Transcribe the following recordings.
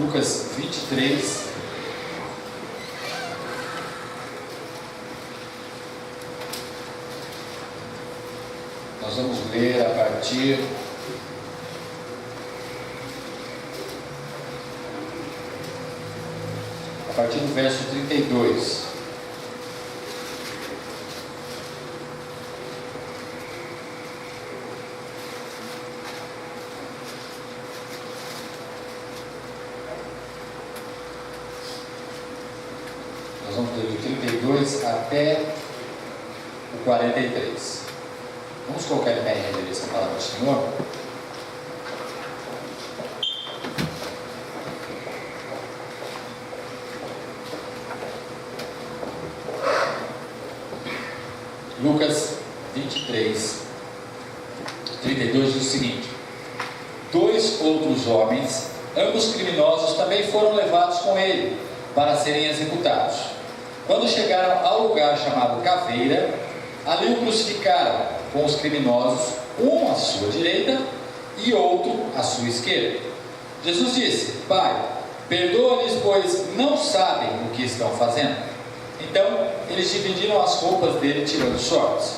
Lucas 23. Nós vamos ler a partir do verso 32. Nós vamos ler do 32 até o 43. Vamos colocar em pé em reverência a palavra do Senhor. Lucas 23, 32 diz o seguinte: 2 outros homens, ambos criminosos, também foram levados com ele para serem executados. Quando chegaram ao lugar chamado Caveira, ali o crucificaram com os criminosos, um à sua direita e outro à sua esquerda. Jesus disse: Pai, perdoa-lhes, pois não sabem o que estão fazendo. Então eles dividiram as roupas dele, tirando sortes.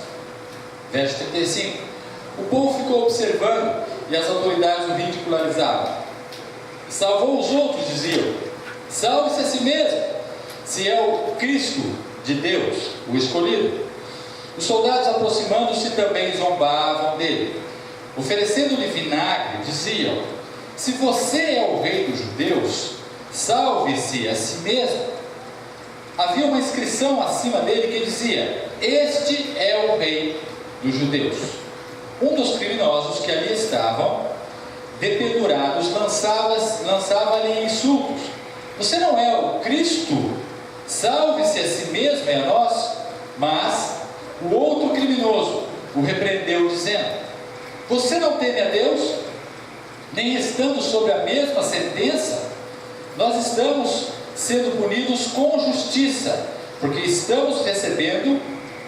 Verso 35. O povo ficou observando e as autoridades o ridicularizavam. Salvou os outros, diziam: salve-se a si mesmo, se é o Cristo de Deus, o escolhido. Os soldados, aproximando-se, também zombavam dele. Oferecendo-lhe vinagre, diziam: se você é o rei dos judeus, salve-se a si mesmo. Havia uma inscrição acima dele que dizia: este é o rei dos judeus. Um dos criminosos que ali estavam, dependurados, lançava-lhe insultos: você não é o Cristo? Salve-se a si mesmo e a nós. Mas o outro criminoso o repreendeu, dizendo: você não teme a Deus, nem estando sob a mesma sentença? Nós estamos sendo punidos com justiça, porque estamos recebendo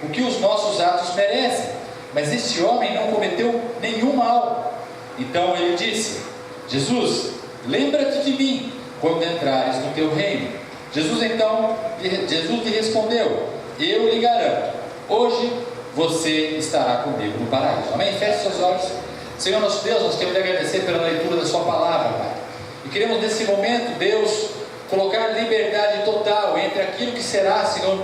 o que os nossos atos merecem, mas este homem não cometeu nenhum mal. Então ele disse: Jesus, lembra-te de mim quando entrares no teu reino. Jesus lhe respondeu: eu lhe garanto, hoje você estará comigo no paraíso. Amém? Feche seus olhos. Senhor nosso Deus, nós queremos agradecer pela leitura da sua palavra, Pai, e queremos nesse momento, Deus, colocar liberdade total entre aquilo que será, Senhor,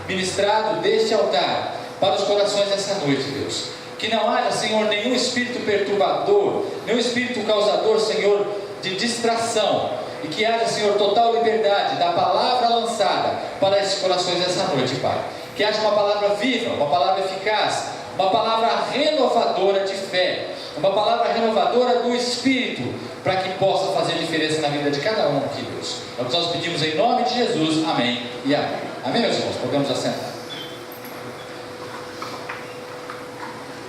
ministrado deste altar para os corações dessa noite, Deus. Que não haja, Senhor, nenhum espírito perturbador, nenhum espírito causador, Senhor, de distração, e que haja, Senhor, total liberdade da palavra lançada para esses corações dessa noite, Pai. Que haja uma palavra viva, uma palavra eficaz, uma palavra renovadora de fé, uma palavra renovadora do Espírito, para que possa fazer diferença na vida de cada um aqui, Deus. É o que nós pedimos em nome de Jesus, amém e amém. Amém, meus irmãos? Podemos assentar.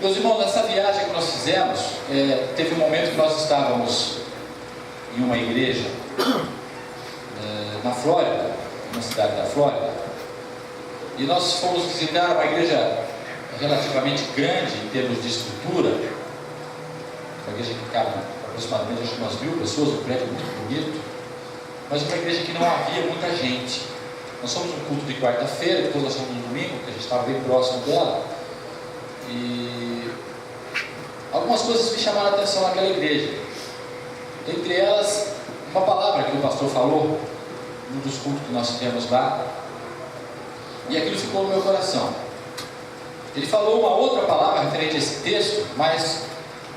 Meus irmãos, nessa viagem que nós fizemos, teve um momento que nós estávamos em uma igreja na Flórida, uma cidade da Flórida, e nós fomos visitar uma igreja relativamente grande em termos de estrutura, uma igreja que cabe aproximadamente acho que umas 1000 pessoas, um prédio muito bonito, mas uma igreja que não havia muita gente. Nós fomos um culto de quarta-feira, depois nós fomos no domingo, porque a gente estava bem próximo dela, e algumas coisas me chamaram a atenção naquela igreja. Entre elas, uma palavra que o pastor falou num dos cultos que nós tivemos lá, e aquilo ficou no meu coração. Ele falou uma outra palavra referente a esse texto, mas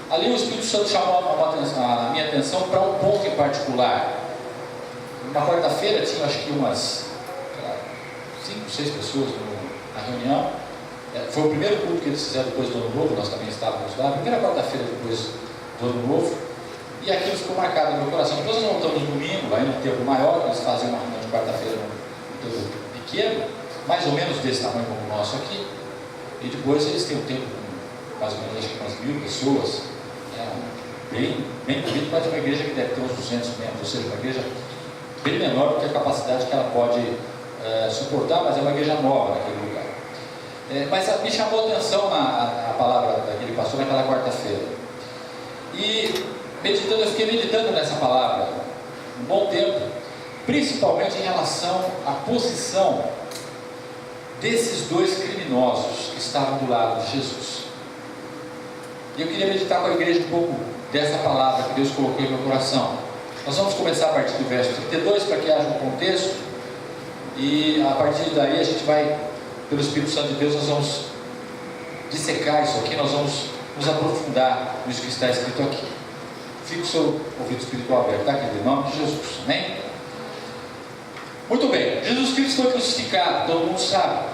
ali o Espírito Santo chamou a minha atenção para um ponto em particular. Na quarta-feira tinha acho que umas 5, 6 pessoas na reunião. Foi o primeiro culto que eles fizeram depois do Ano Novo, nós também estávamos lá, a primeira quarta-feira depois do Ano Novo, e aquilo ficou marcado no meu coração. Depois nós voltamos no domingo, aí no tempo maior, eles fazem uma reunião de quarta-feira num tempo pequeno, mais ou menos desse tamanho como o nosso aqui, e depois eles têm um tempo com mais ou menos acho que umas 1000 pessoas, bem bonito, mas é uma igreja que deve ter uns 200 membros, ou seja, uma igreja bem menor do que a capacidade que ela pode suportar, mas é uma igreja nova naquele lugar. Mas me chamou a atenção a palavra daquele pastor naquela quarta-feira, e meditando, eu fiquei meditando nessa palavra, um bom tempo, principalmente em relação à posição desses dois criminosos que estavam do lado de Jesus. E eu queria meditar com a igreja um pouco dessa palavra que Deus colocou em meu coração. Nós vamos começar a partir do verso 32 para que haja um contexto, e a partir daí a gente vai, pelo Espírito Santo de Deus, nós vamos dissecar isso aqui, nós vamos nos aprofundar nisso que está escrito aqui. Fique o seu ouvido espiritual aberto, tá, querido? Em nome de Jesus, amém? Muito bem, Jesus Cristo foi crucificado, todo mundo sabe.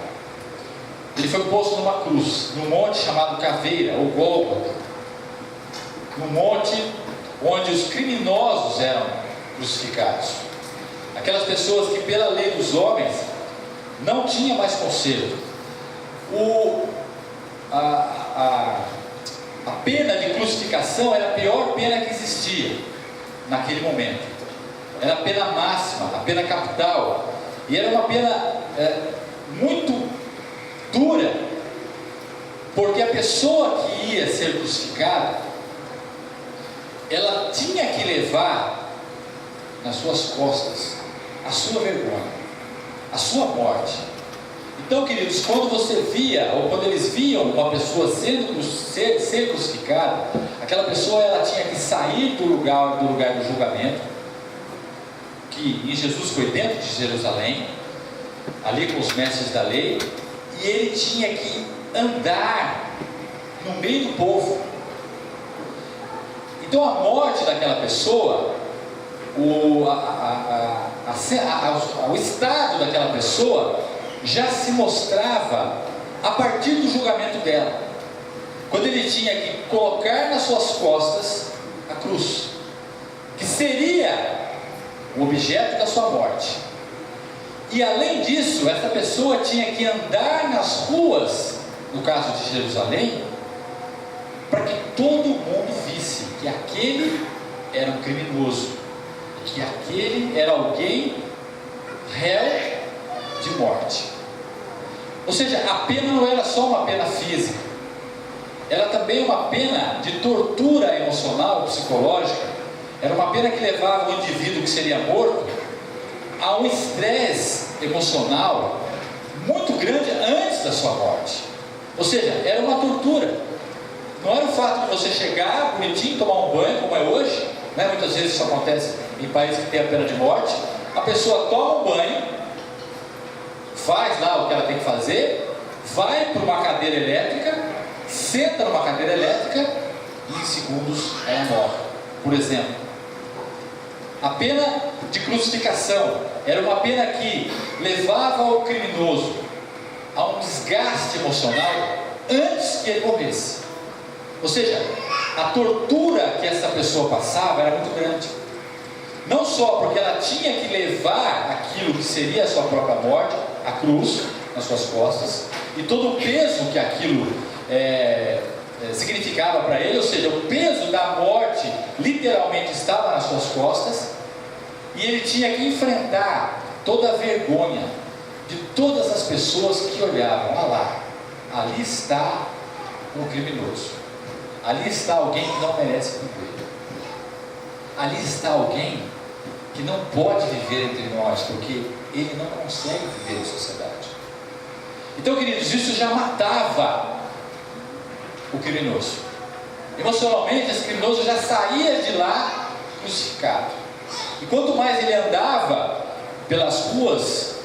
Ele foi posto numa cruz, num monte chamado Caveira, ou Gólgota, num monte onde os criminosos eram crucificados, aquelas pessoas que pela lei dos homens não tinha mais conserto. A pena de crucificação era a pior pena que existia naquele momento. Era a pena máxima, a pena capital, e era uma pena muito dura, porque a pessoa que ia ser crucificada, ela tinha que levar nas suas costas a sua vergonha, a sua morte. Então, queridos, quando você via, ou quando eles viam uma pessoa ser crucificada, aquela pessoa ela tinha que sair do lugar do julgamento, que em Jesus foi dentro de Jerusalém, ali com os mestres da lei, e ele tinha que andar no meio do povo. Então a morte daquela pessoa, o estado daquela pessoa já se mostrava a partir do julgamento dela, quando ele tinha que colocar nas suas costas a cruz, que seria o objeto da sua morte. E além disso, essa pessoa tinha que andar nas ruas, no caso de Jerusalém, para que todo mundo visse que aquele era um criminoso, que aquele era alguém réu de morte. Ou seja, a pena não era só uma pena física, era também uma pena de tortura emocional, psicológica. Era uma pena que levava o indivíduo que seria morto a um estresse emocional muito grande antes da sua morte. Ou seja, era uma tortura. Não era o fato de você chegar bonitinho, tomar um banho, como é hoje, né? Muitas vezes isso acontece em países que tem a pena de morte. A pessoa toma um banho, faz lá o que ela tem que fazer, vai para uma cadeira elétrica, senta numa cadeira elétrica e em segundos ela morre. Por exemplo, a pena de crucificação era uma pena que levava o criminoso a um desgaste emocional antes que ele morresse. Ou seja, a tortura que essa pessoa passava era muito grande. Não só porque ela tinha que levar aquilo que seria a sua própria morte, a cruz, nas suas costas, e todo o peso que aquilo significava para ele, ou seja, o peso da morte literalmente estava nas suas costas, e ele tinha que enfrentar toda a vergonha de todas as pessoas que olhavam. Ah lá, ali está um criminoso, ali está alguém que não merece viver, ali está alguém que não pode viver entre nós, porque ele não consegue viver em sociedade. Então, queridos, isso já matava o criminoso. Emocionalmente, esse criminoso já saía de lá crucificado. E quanto mais ele andava pelas ruas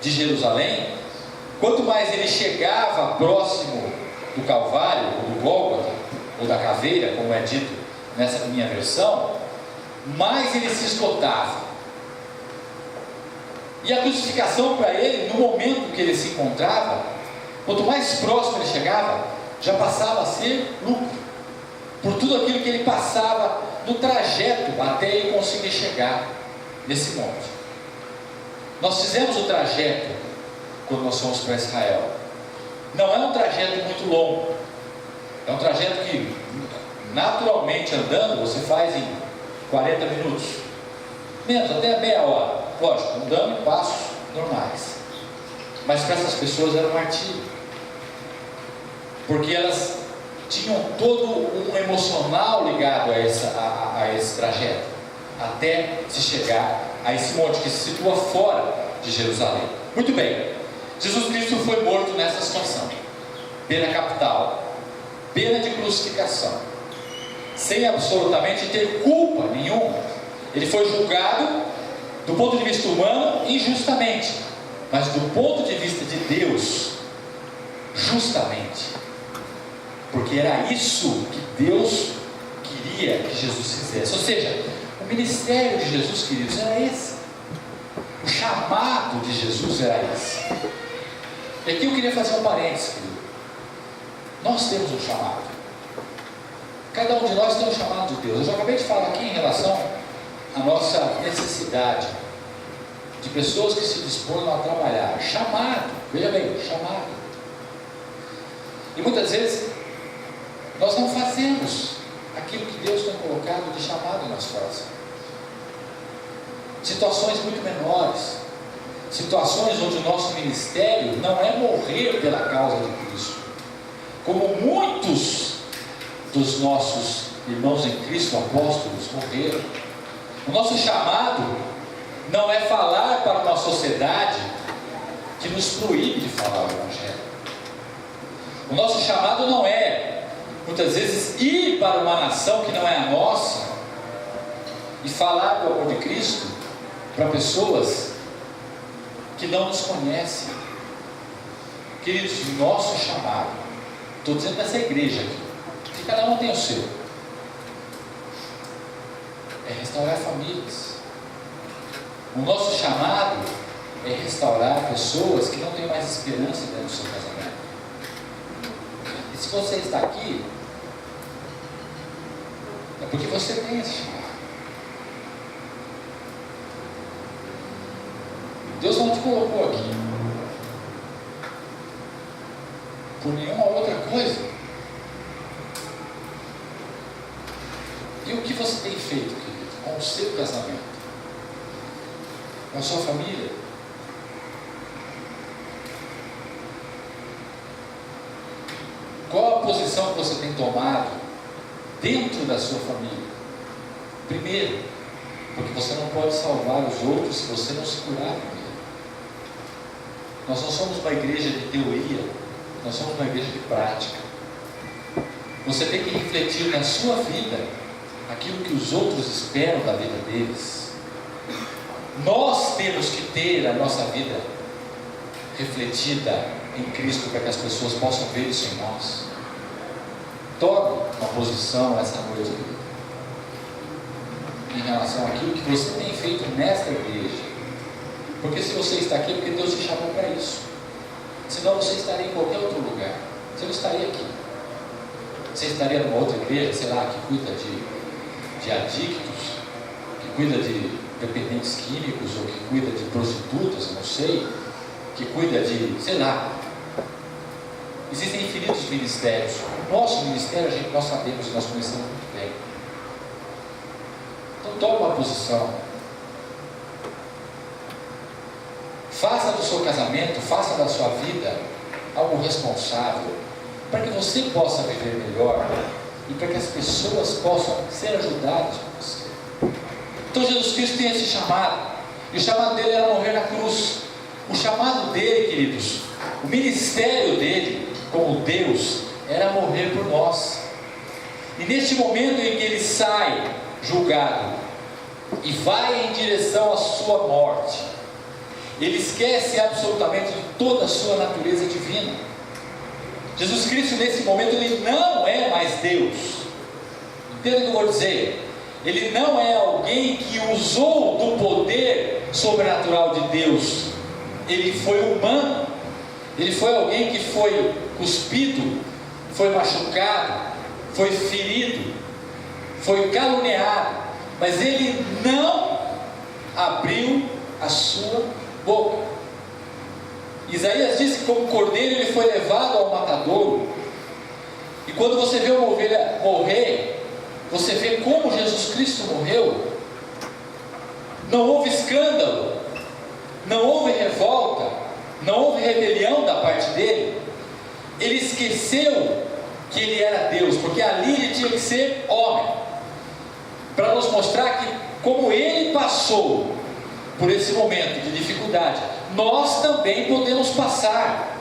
de Jerusalém, quanto mais ele chegava próximo do Calvário, ou do Gólgota, ou da Caveira, como é dito nessa minha versão, mais ele se esgotava. E a crucificação para ele, no momento que ele se encontrava, quanto mais próximo ele chegava, já passava a ser lucro, por tudo aquilo que ele passava no trajeto até ele conseguir chegar nesse monte. Nós fizemos o trajeto quando nós fomos para Israel. Não é um trajeto muito longo, é um trajeto que naturalmente andando você faz em 40 minutos, menos, até meia hora, lógico, andando em passos normais. Mas para essas pessoas era um martírio, porque elas tinham todo um emocional ligado a esse trajeto. até se chegar a esse monte que se situa fora de Jerusalém. Muito bem, Jesus Cristo foi morto nessa situação, pena capital, pena de crucificação, sem absolutamente ter culpa nenhuma. Ele foi julgado do ponto de vista humano injustamente, mas do ponto de vista de Deus, justamente, porque era isso que Deus queria que Jesus fizesse. Ou seja, o ministério de Jesus, queridos, era esse, o chamado de Jesus era esse. E aqui eu queria fazer um parênteses, querido. Nós temos um chamado, cada um de nós tem um chamado de Deus. Eu já acabei de falar aqui em relação à nossa necessidade de pessoas que se dispõem a trabalhar. Chamado, veja bem, chamado. E muitas vezes nós não fazemos aquilo que Deus tem colocado de chamado em nosso coração. Situações muito menores, situações onde o nosso ministério não é morrer pela causa de Cristo, como muitos dos nossos irmãos em Cristo, apóstolos, morreram. O nosso chamado não é falar para uma sociedade que nos proíbe de falar o Evangelho. O nosso chamado não é, muitas vezes, ir para uma nação que não é a nossa e falar do amor de Cristo para pessoas que não nos conhecem. Queridos, o nosso chamado, estou dizendo dessa igreja aqui, que cada um tem o seu, é restaurar famílias. O nosso chamado é restaurar pessoas que não têm mais esperança dentro do seu casamento. E se você está aqui, é porque você tem esse chamado. Deus não te colocou aqui por nenhuma outra coisa. E o que você tem feito, querido, com o seu casamento, com a sua família? Qual a posição que você tem tomado dentro da sua família? Primeiro, porque você não pode salvar os outros se você não se curar primeiro. Nós não somos uma igreja de teoria, nós somos uma igreja de prática. Você tem que refletir na sua vida aquilo que os outros esperam da vida deles. Nós temos que ter a nossa vida refletida em Cristo para que as pessoas possam ver isso em nós. Tome uma posição essa noite em relação àquilo que você tem feito nesta igreja. Porque se você está aqui, é porque Deus te chamou para isso. Senão você estaria em qualquer outro lugar. Você não estaria aqui. Você estaria numa outra igreja, sei lá, que cuida de adictos, que cuida de dependentes químicos, ou que cuida de prostitutas, não sei, que cuida de, sei lá. Existem infinitos ministérios. O nosso ministério, nós sabemos, nós conhecemos muito bem. Então toma uma posição. Faça do seu casamento, faça da sua vida algo responsável, para que você possa viver melhor e para que as pessoas possam ser ajudadas por você. Então Jesus Cristo tem esse chamado, e o chamado dele era morrer na cruz. O chamado dele, queridos, o ministério dele como Deus era morrer por nós. E neste momento em que ele sai julgado e vai em direção à sua morte, ele esquece absolutamente de toda a sua natureza divina. Jesus Cristo nesse momento ele não é mais Deus. Entenda o que eu vou dizer? Ele não é alguém que usou do poder sobrenatural de Deus. Ele foi humano. Ele foi alguém que foi cuspido, foi machucado, foi ferido, foi caluniado, mas ele não abriu a sua boca. Isaías disse que como cordeiro ele foi levado ao matadouro. E quando você vê uma ovelha morrer, você vê como Jesus Cristo morreu. Não houve escândalo, não houve revolta, não houve rebelião da parte dele. Ele esqueceu que ele era Deus, porque ali ele tinha que ser homem, para nos mostrar que como ele passou por esse momento de dificuldade, nós também podemos passar.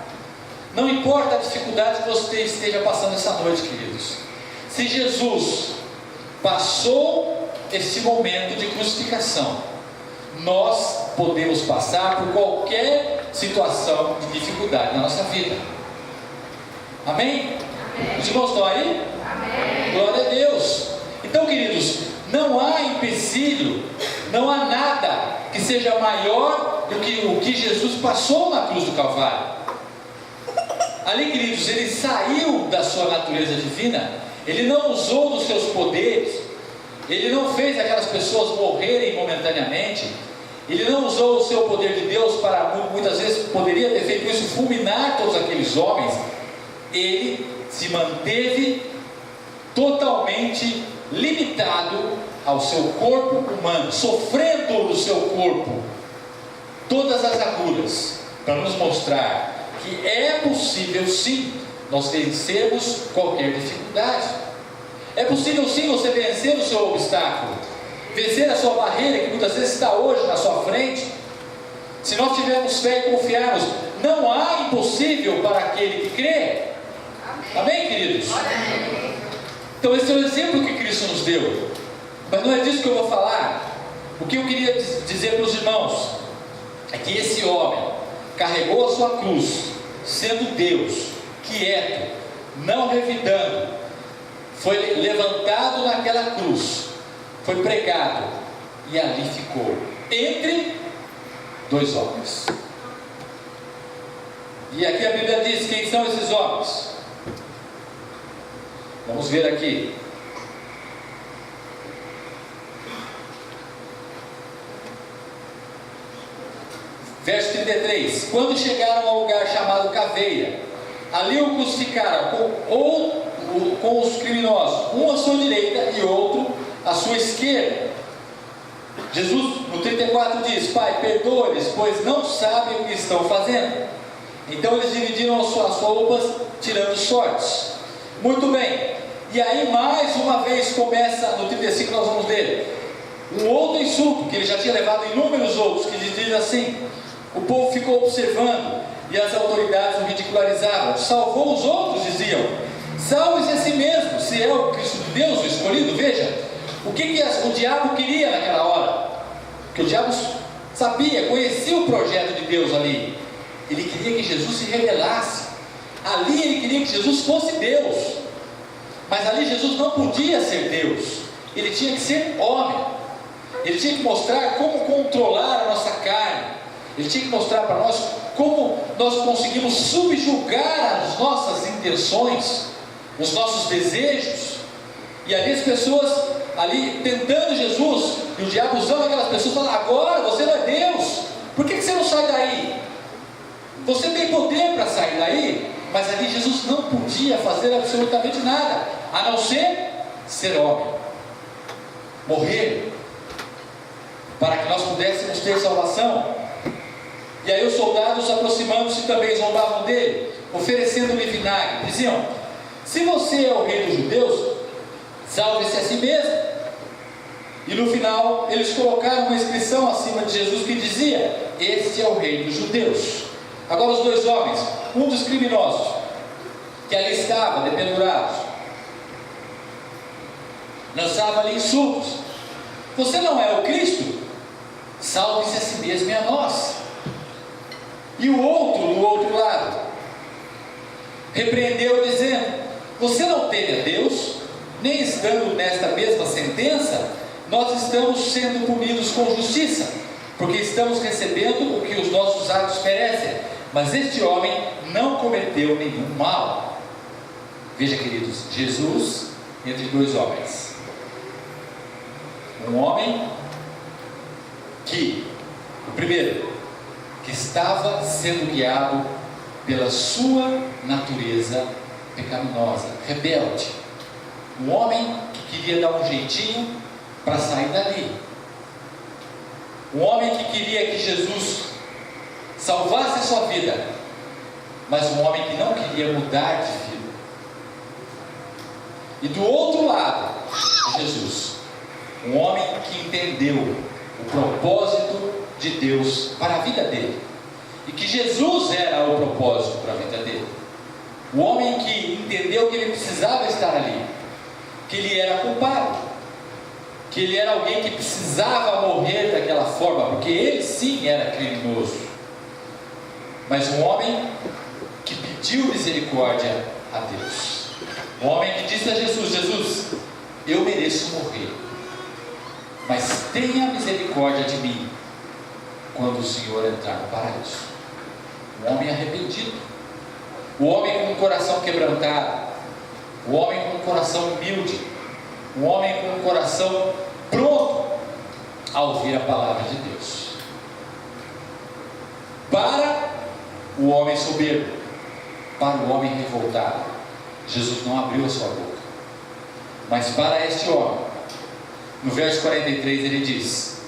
Não importa a dificuldade que você esteja passando essa noite, queridos. Se Jesus passou esse momento de crucificação, nós podemos passar por qualquer situação de dificuldade na nossa vida. Amém? Amém. Os irmãos estão aí? Amém. Glória a Deus. Então, queridos, não há empecilho, não há nada que seja maior do que o que Jesus passou na cruz do Calvário. Ali, queridos, ele saiu da sua natureza divina, ele não usou dos seus poderes, ele não fez aquelas pessoas morrerem momentaneamente, ele não usou o seu poder de Deus para, muitas vezes poderia ter feito isso, fulminar todos aqueles homens. Ele se manteve totalmente limitado ao seu corpo humano, sofrendo no seu corpo todas as agulhas, para nos mostrar que é possível sim nós vencermos qualquer dificuldade. É possível sim você vencer o seu obstáculo, vencer a sua barreira que muitas vezes está hoje na sua frente. Se nós tivermos fé e confiarmos, não há impossível para aquele que crê. Amém, queridos? Então esse é o exemplo que Cristo nos deu. Mas não é disso que eu vou falar. O que eu queria dizer para os irmãos é que esse homem carregou a sua cruz, sendo Deus, quieto, não revidando, foi levantado naquela cruz, foi pregado, e ali ficou, entre dois homens. E aqui a Bíblia diz: quem são esses homens? Vamos ver aqui. Verso 33: quando chegaram ao lugar chamado Caveira, ali o crucificaram com os criminosos, um à sua direita e outro à sua esquerda. Jesus no 34 diz: Pai, perdoa-lhes, pois não sabem o que estão fazendo. Então eles dividiram as suas roupas, tirando sortes. Muito bem, e aí mais uma vez começa, no 35 nós vamos ler um outro insulto, que ele já tinha levado inúmeros outros, que diz assim: o povo ficou observando, e as autoridades o ridicularizavam. Salvou os outros, diziam. Salve-se a si mesmo, se é o Cristo de Deus, o escolhido. Veja, o que o diabo queria naquela hora? Porque o diabo sabia, conhecia o projeto de Deus ali. Ele queria que Jesus se revelasse. Ali ele queria que Jesus fosse Deus. Mas ali Jesus não podia ser Deus. Ele tinha que ser homem. Ele tinha que mostrar como controlar a nossa carne. Ele tinha que mostrar para nós como nós conseguimos subjugar as nossas intenções, os nossos desejos. E ali as pessoas, ali tentando Jesus, e o diabo usando aquelas pessoas, falando: agora você não é Deus, por que você não sai daí? Você tem poder para sair daí? Mas ali Jesus não podia fazer absolutamente nada, a não ser homem, morrer, para que nós pudéssemos ter salvação. E aí os soldados, aproximando-se, também zombavam dele, oferecendo-lhe vinagre. Diziam: se você é o rei dos judeus, salve-se a si mesmo. E no final eles colocaram uma inscrição acima de Jesus que dizia: este é o rei dos judeus. Agora os dois homens, um dos criminosos, que ali estava dependurado, lançava-lhe insultos: você não é o Cristo? Salve-se a si mesmo e a nós. E o outro, do outro lado, repreendeu dizendo: você não teme a Deus, nem estando nesta mesma sentença, nós estamos sendo punidos com justiça, porque estamos recebendo o que os nossos atos merecem, mas este homem não cometeu nenhum mal. Veja, queridos, Jesus entre dois homens. Um homem que, o primeiro, que estava sendo guiado pela sua natureza pecaminosa, rebelde. Um homem que queria dar um jeitinho para sair dali. Um homem que queria que Jesus salvasse a sua vida, mas um homem que não queria mudar de vida. E do outro lado de Jesus, Um homem que entendeu o propósito de Deus para a vida dele. E que Jesus era o propósito para a vida dele. O homem que entendeu que ele precisava estar ali. Que ele era culpado. Que ele era alguém que precisava morrer daquela forma, porque ele sim era criminoso. Mas um homem que pediu misericórdia a Deus. Um homem que disse a Jesus: Jesus, eu mereço morrer, mas tenha misericórdia de mim quando o Senhor entrar no paraíso. Um homem arrependido, o homem com um coração quebrantado, o homem com um coração humilde, um homem com um coração pronto a ouvir a palavra de Deus. Para o homem soberbo, para o homem revoltado, Jesus não abriu a sua boca. Mas para este homem, no verso 43 ele diz,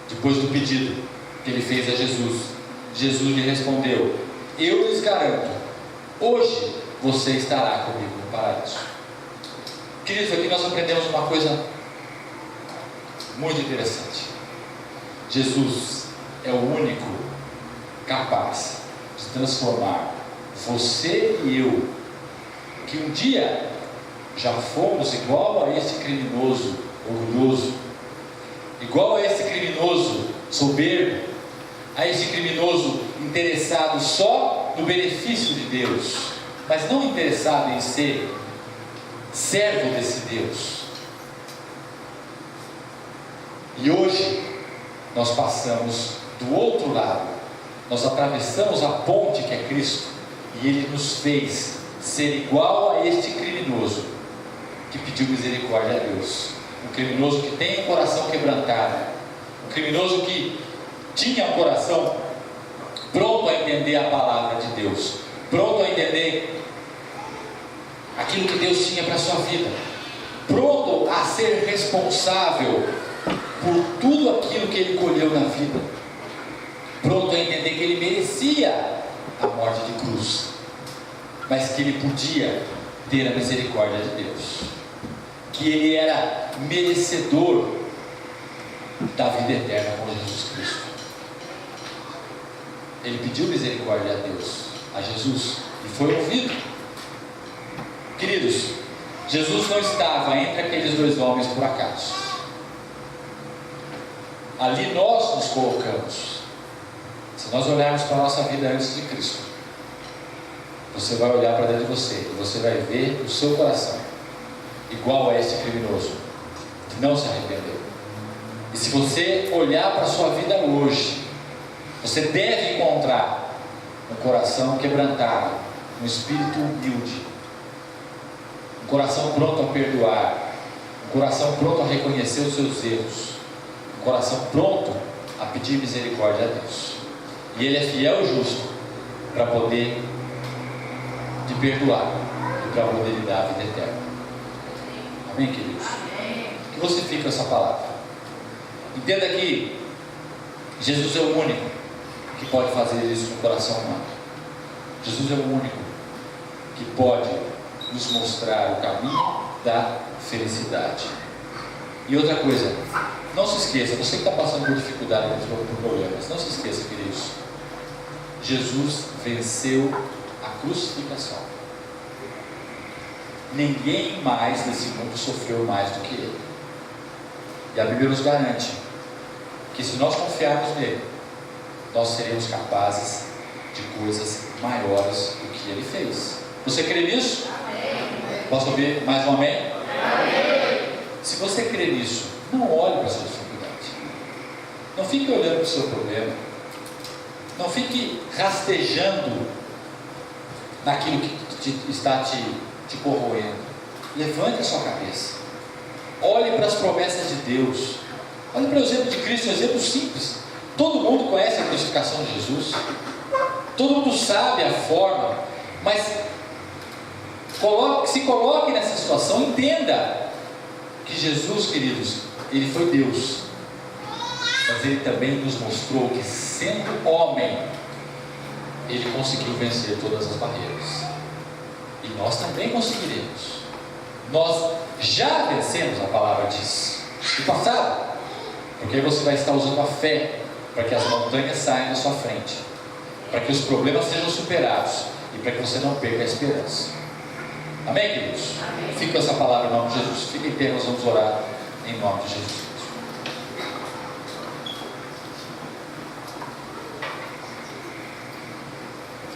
depois do pedido que ele fez a Jesus, Jesus lhe respondeu: eu lhes garanto, hoje você estará comigo no paraíso. Queridos, aqui nós aprendemos uma coisa muito interessante. Jesus é o único capaz de transformar você e eu, que um dia já fomos igual a esse criminoso orgulhoso, igual a esse criminoso soberbo, a esse criminoso interessado só no benefício de Deus, mas não interessado em ser servo desse Deus. E hoje nós passamos do outro lado, nós atravessamos a ponte que é Cristo, e Ele nos fez ser igual a este criminoso que pediu misericórdia a Deus. Um criminoso que tem um coração quebrantado, um criminoso que tinha um coração pronto a entender a palavra de Deus, pronto a entender aquilo que Deus tinha para a sua vida, pronto a ser responsável por tudo aquilo que ele colheu na vida, pronto a entender que ele merecia a morte de cruz, mas que ele podia ter a misericórdia de Deus, que ele era merecedor da vida eterna com Jesus Cristo. Ele pediu misericórdia a Deus, a Jesus, e foi ouvido. Queridos, Jesus não estava entre aqueles dois homens por acaso. Ali nós nos colocamos. Se nós olharmos para a nossa vida antes de Cristo, você vai olhar para dentro de você e você vai ver o seu coração igual a este criminoso que não se arrependeu. E se você olhar para a sua vida hoje, você deve encontrar um coração quebrantado, um espírito humilde, um coração pronto a perdoar, um coração pronto a reconhecer os seus erros, um coração pronto a pedir misericórdia a Deus. E Ele é fiel e justo para poder te perdoar e para poder lhe dar a vida eterna. Amém, queridos? Que você fique com essa palavra. Entenda que Jesus é o único que pode fazer isso com o coração humano. Jesus é o único que pode nos mostrar o caminho da felicidade. E outra coisa, não se esqueça, você que está passando por dificuldade, por problemas, não se esqueça, queridos, Jesus venceu a crucificação. Ninguém mais nesse mundo sofreu mais do que Ele. E a Bíblia nos garante que se nós confiarmos nele, nós seremos capazes de coisas maiores do que Ele fez. Você crê nisso? Amém. Posso ouvir mais um amém? Amém. Se você crê nisso, não olhe para a sua dificuldade, não fique olhando para o seu problema, não fique rastejando naquilo que está te corroendo. Levante a sua cabeça, olhe para as promessas de Deus, olhe para o exemplo de Cristo, um exemplo simples. Todo mundo conhece a crucificação de Jesus, todo mundo sabe a forma, mas se coloque nessa situação, entenda que Jesus, queridos, Ele foi Deus, mas Ele também nos mostrou que, sendo homem, Ele conseguiu vencer todas as barreiras, e nós também conseguiremos. Nós já vencemos, a palavra diz, do passado. Porque aí você vai estar usando a fé para que as montanhas saiam da sua frente, para que os problemas sejam superados e para que você não perca a esperança. Amém, queridos? Amém. Fica com essa palavra em nome de Jesus. Fica em pé, nós vamos orar em nome de Jesus.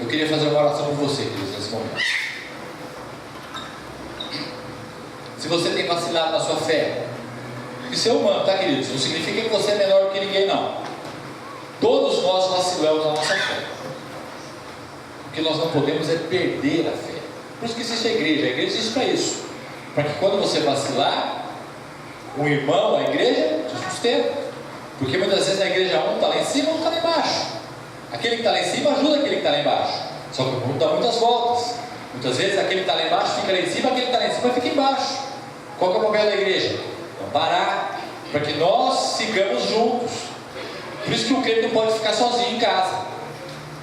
Eu queria fazer uma oração por você, queridos, nesse momento. Se você tem vacilado na sua fé, isso é humano, tá, queridos? Não significa que você é melhor do que ninguém, não. Todos nós vacilamos na nossa fé. O que nós não podemos é perder a fé. Por isso que existe a igreja existe para isso. Para que quando você vacilar, um irmão, a igreja, te sustenta. Porque muitas vezes na igreja um está lá em cima, um está lá embaixo. Aquele que está lá em cima ajuda aquele que está lá embaixo. Só que o mundo dá muitas voltas. Muitas vezes aquele que está lá embaixo fica lá em cima, aquele que está lá em cima fica embaixo. Qual que é o papel da igreja? Parar, para que nós sigamos juntos. Por isso que o crente não pode ficar sozinho em casa.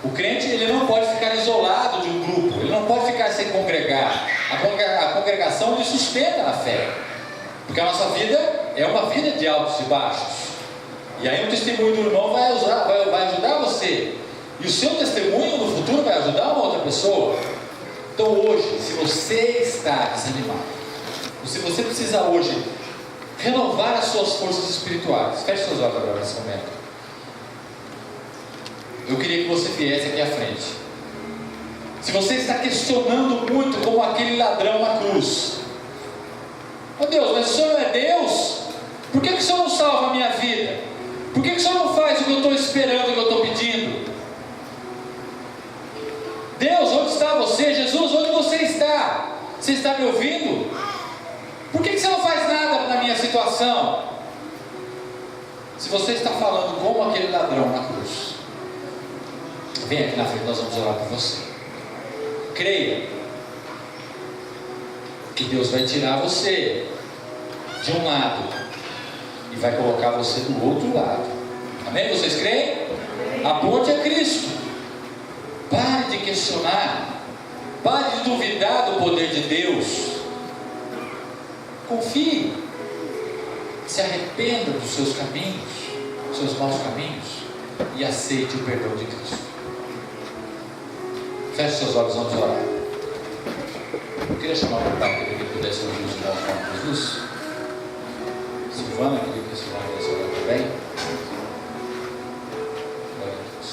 O crente, ele não pode ficar isolado de um grupo, ele não pode ficar sem congregar. A congregação lhe sustenta na fé, porque a nossa vida é uma vida de altos e baixos. E aí o testemunho do irmão vai ajudar você, e o seu testemunho no futuro vai ajudar uma outra pessoa. Então hoje, se você está desanimado, se você precisa hoje renovar as suas forças espirituais, feche seus olhos agora nesse momento. Eu queria que você viesse aqui à frente. Se você está questionando muito como aquele ladrão na cruz, oh Deus, mas o Senhor não é Deus? Por que o Senhor não salva a minha vida? Por que o Senhor não faz o que eu estou esperando, o que eu estou pedindo? Deus, onde está você? Jesus, onde você está? Você está me ouvindo? Por que você não faz nada na minha situação? Se você está falando como aquele ladrão na cruz, vem aqui na frente, nós vamos orar por você. Creia que Deus vai tirar você de um lado e vai colocar você do outro lado. Amém? Vocês creem? Aponte a Cristo. Pare de questionar. Pare de duvidar do poder de Deus. Confie, se arrependa dos seus caminhos, dos seus maus caminhos, e aceite o perdão de Cristo. Feche seus olhos, vamos orar. Eu queria chamar o pai para que ele pudesse ouvir os irmãos com Jesus. Silvana, queria que a Silvana pudesse orar também. Glória a Deus.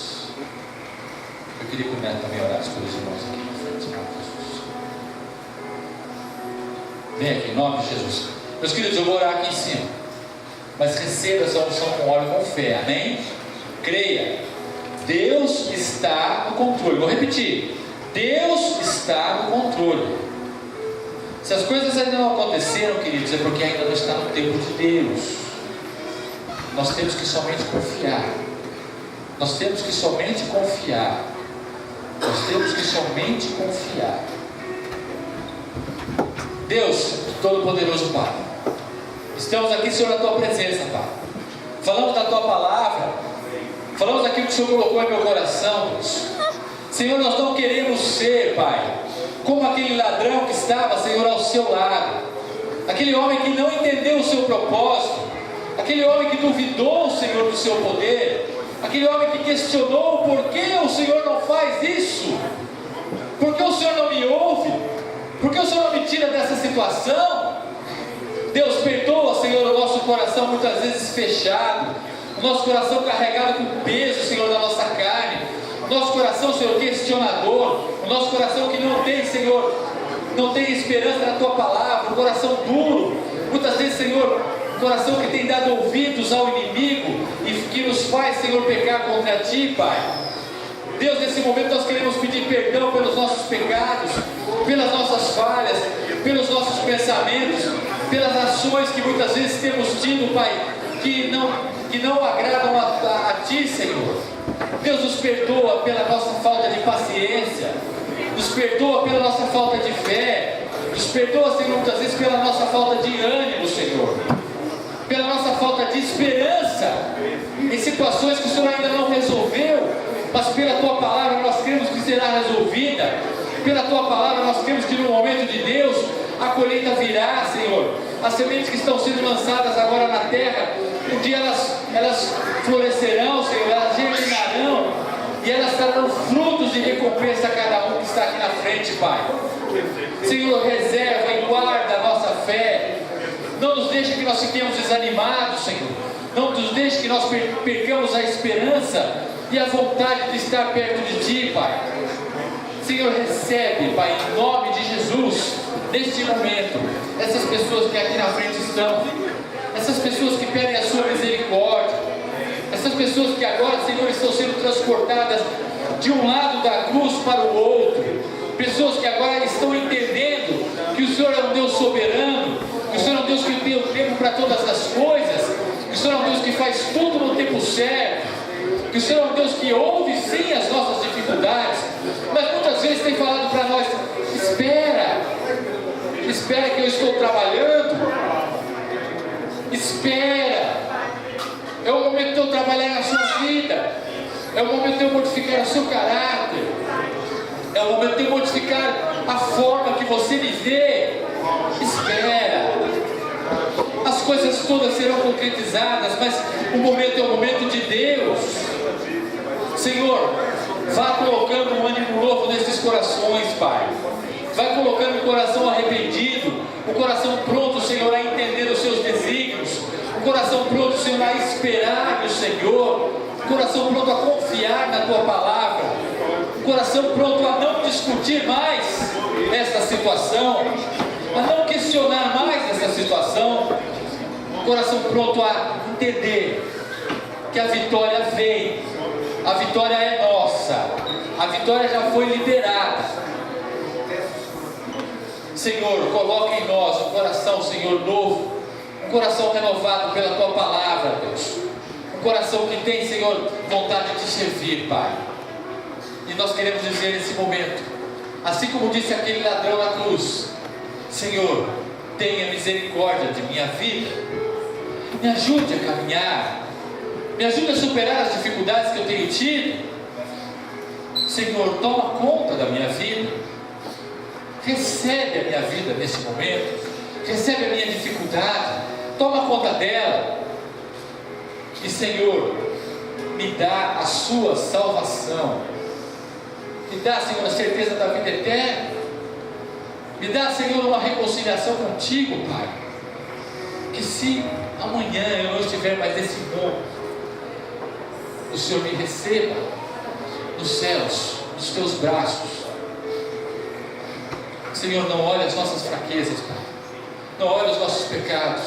Eu queria que o Neto também orasse pelos irmãos aqui na frente, em nome de Jesus. Vem aqui, em nome de Jesus. Meus queridos, eu vou orar aqui em cima, mas receba essa unção com óleo com fé, amém? Creia, Deus está no controle. Vou repetir, Deus está no controle. Se as coisas ainda não aconteceram, queridos, é porque ainda não está no tempo de Deus. Nós temos que somente confiar. Nós temos que somente confiar. Nós temos que somente confiar. Deus, Todo-Poderoso Pai, estamos aqui, Senhor, na Tua presença, Pai. Falamos da Tua palavra, falamos daquilo que o Senhor colocou em meu coração, Deus. Senhor, nós não queremos ser, Pai, como aquele ladrão que estava, Senhor, ao seu lado, aquele homem que não entendeu o seu propósito, aquele homem que duvidou, Senhor, do seu poder, aquele homem que questionou por que o Senhor não faz isso, por que o Senhor não me ouve, por que o Senhor não me tira dessa situação? Deus, perdoa, Senhor, o nosso coração muitas vezes fechado, o nosso coração carregado com peso, Senhor, da nossa carne, o nosso coração, Senhor, questionador, o nosso coração que não tem, Senhor, não tem esperança na Tua palavra, um coração duro, muitas vezes, Senhor, um coração que tem dado ouvidos ao inimigo e que nos faz, Senhor, pecar contra Ti, Pai. Deus, nesse momento nós queremos pedir perdão pelos nossos pecados, pelas nossas falhas, pelos nossos pensamentos, pelas ações que muitas vezes temos tido, Pai, que não agradam a Ti, Senhor. Deus, nos perdoa pela nossa falta de paciência, nos perdoa pela nossa falta de fé, nos perdoa, Senhor, muitas vezes pela nossa falta de ânimo, Senhor, pela nossa falta de esperança em situações que o Senhor ainda não resolveu, mas pela Tua palavra nós cremos que será resolvida. Pela Tua palavra nós cremos que no momento de Deus a colheita virá, Senhor. as sementes que estão sendo lançadas agora na terra, um dia elas florescerão, Senhor, elas germinarão, e elas trarão frutos de recompensa a cada um que está aqui na frente, Pai. Senhor, reserva e guarda a nossa fé. Não nos deixe que nós fiquemos desanimados, Senhor. Não nos deixe que nós percamos a esperança e a vontade de estar perto de Ti, Pai. Senhor, recebe, Pai, em nome de Jesus, neste momento, essas pessoas que aqui na frente estão, essas pessoas que pedem a Sua misericórdia, essas pessoas que agora, Senhor, estão sendo transportadas de um lado da cruz para o outro, pessoas que agora estão entendendo que o Senhor é um Deus soberano, que o Senhor é um Deus que tem o tempo para todas as coisas, que o Senhor é um Deus que faz tudo no tempo certo, que o Senhor é um Deus que ouve sim as nossas dificuldades, mas muitas vezes tem falado para nós: espera que eu estou trabalhando, espera, é o momento de eu trabalhar na sua vida, é o momento de eu modificar o seu caráter, é o momento de eu modificar a forma que você me vê. Espera, as coisas todas serão concretizadas, mas o momento é o momento de Deus. Senhor, vá colocando um ânimo novo nesses corações, Pai. Vai colocando o coração arrependido, o coração pronto, Senhor, a entender os seus desígnios, o coração pronto, Senhor, a esperar no Senhor, o coração pronto a confiar na Tua palavra, o coração pronto a não discutir mais esta situação, a não questionar mais essa situação, o coração pronto a entender que a vitória vem, a vitória é nossa, a vitória já foi liberada. Senhor, coloca em nós um coração, Senhor, novo, um coração renovado pela Tua palavra, Deus, um coração que tem, Senhor, vontade de servir, Pai. E nós queremos dizer nesse momento, assim como disse aquele ladrão na cruz: Senhor, tenha misericórdia de minha vida, me ajude a caminhar, me ajude a superar as dificuldades que eu tenho tido. Senhor, toma conta da minha vida, recebe a minha vida nesse momento, recebe a minha dificuldade, toma conta dela, e Senhor, me dá a Sua salvação, me dá, Senhor, a certeza da vida eterna, me dá, Senhor, uma reconciliação contigo, Pai, que se amanhã eu não estiver mais nesse mundo, o Senhor me receba nos céus, nos Teus braços. Senhor, não olhe as nossas fraquezas, Pai, não olhe os nossos pecados,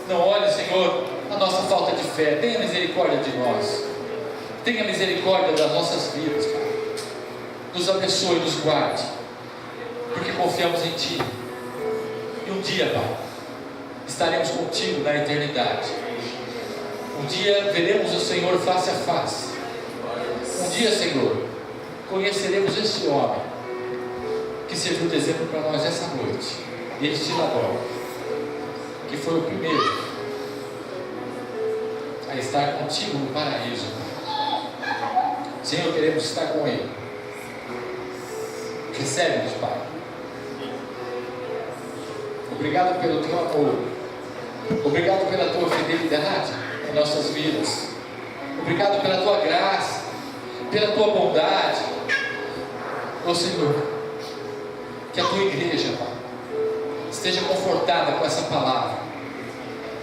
não olhe, Senhor, a nossa falta de fé. Tenha misericórdia de nós, tenha misericórdia das nossas vidas, Pai, nos abençoe, nos guarde, porque confiamos em Ti, e um dia, Pai, estaremos contigo na eternidade. Um dia veremos o Senhor face a face. Um dia, Senhor, conheceremos este homem que serviu de exemplo para nós essa noite, este ladrão, que foi o primeiro a estar contigo no paraíso. Senhor, queremos estar com Ele. Recebe-nos, Pai. Obrigado pelo Teu amor, obrigado pela Tua fidelidade em nossas vidas, obrigado pela Tua graça, pela Tua bondade. Ó Senhor, que a Tua igreja, Pai, esteja confortada com essa palavra,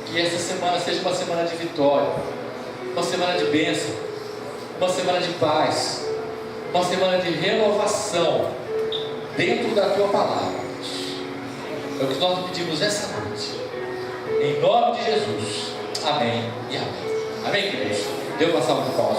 que essa semana seja uma semana de vitória, uma semana de bênção, uma semana de paz, uma semana de renovação dentro da Tua palavra. É o que nós pedimos essa noite, em nome de Jesus. Amém e amém. Amém, queridos? Deus uma salva de palmas.